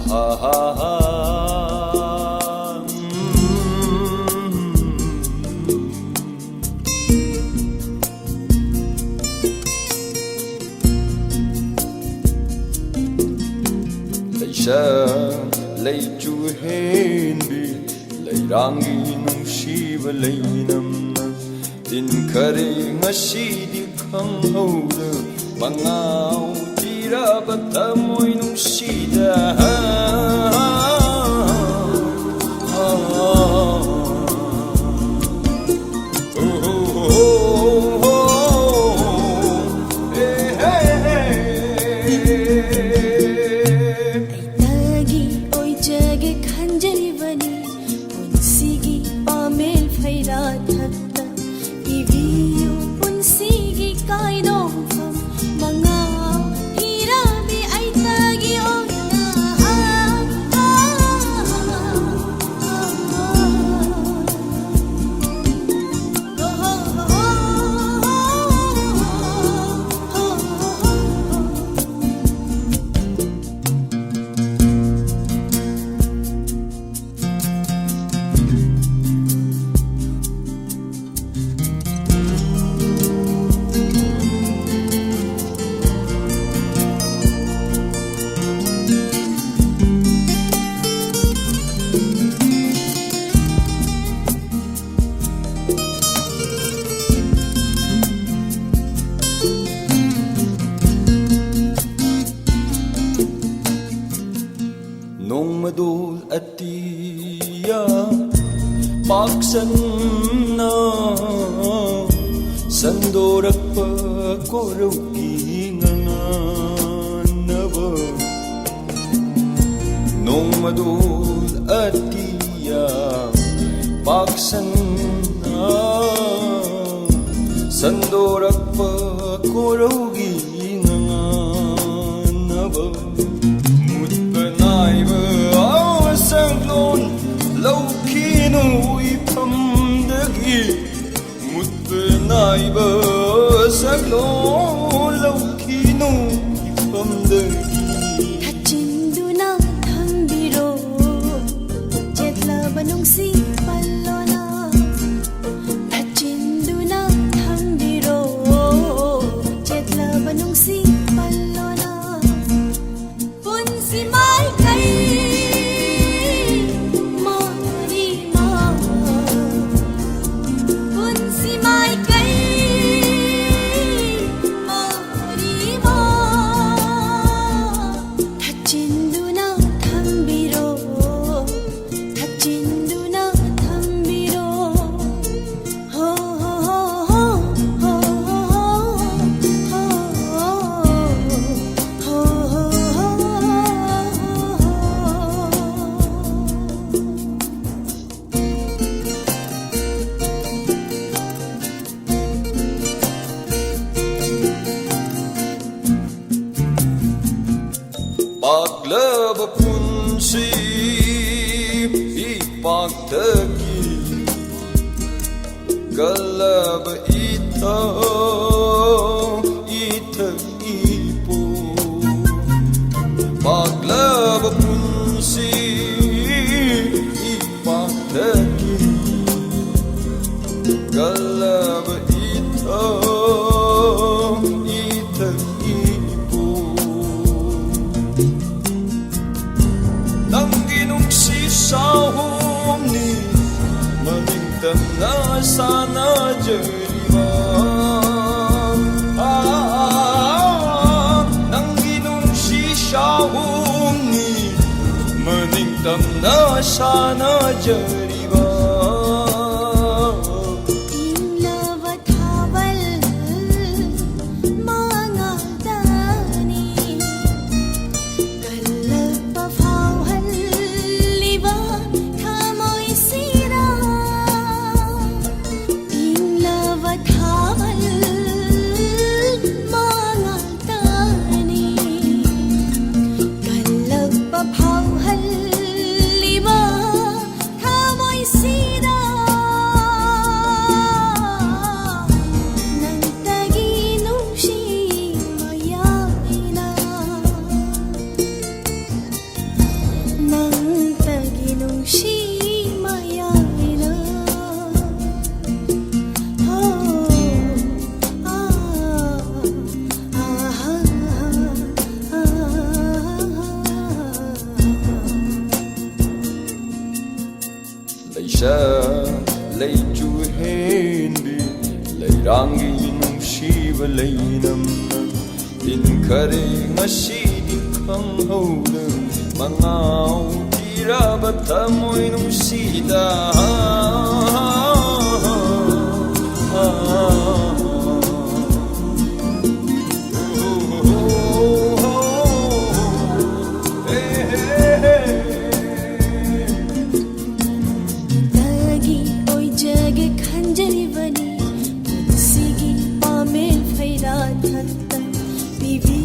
ha ha ha. Leisha lei chu hen bi lei rangi nung shiva lei namna tin khare ngasi di khang hauda bangau tira batamoi nung sida Madul atiya paksanna sandorakpa koruki ngananava nong madul atiya paksanna sandorakpa koruki ngananava sanglon laukinu ipamdagi mutbenaiba sanglon laukinu ipamdagi thachinduna thambiro jetla banungsi pallona thachinduna thambiro jetla banungsi pallona punsi mai kai Paglaba punsi ipagtagi galaba ita ipo paglaba punsi ipagtagi galaba ita sahumni maningtam na sana jariwa nang ginung si sahumni maningtam na sana jariwa Come on. ꯆ ꯂꯩꯆꯨ ꯍꯦꯟꯕꯤ ꯂꯩꯔꯥꯡꯒꯤ ꯅꯨꯡꯁꯤꯕ ꯂꯩꯅꯝꯅ ꯇꯤꯟꯈꯔꯦ ꯉꯁꯤꯗꯤ ꯈꯪꯍꯧꯗ ꯃꯉꯥꯎ ꯄꯤꯔꯕ ꯊꯃꯣꯏ ꯅꯨꯡꯁꯤꯗ ꯗꯒꯤ ꯑꯣꯏꯖꯒꯦ ꯈꯟꯖꯔꯤꯕꯅꯤ ꯄꯨꯟꯁꯤꯒꯤ ꯄꯥꯃꯦꯟ ꯐꯩꯔꯥ ꯊꯠꯇ ꯄꯤꯕꯤ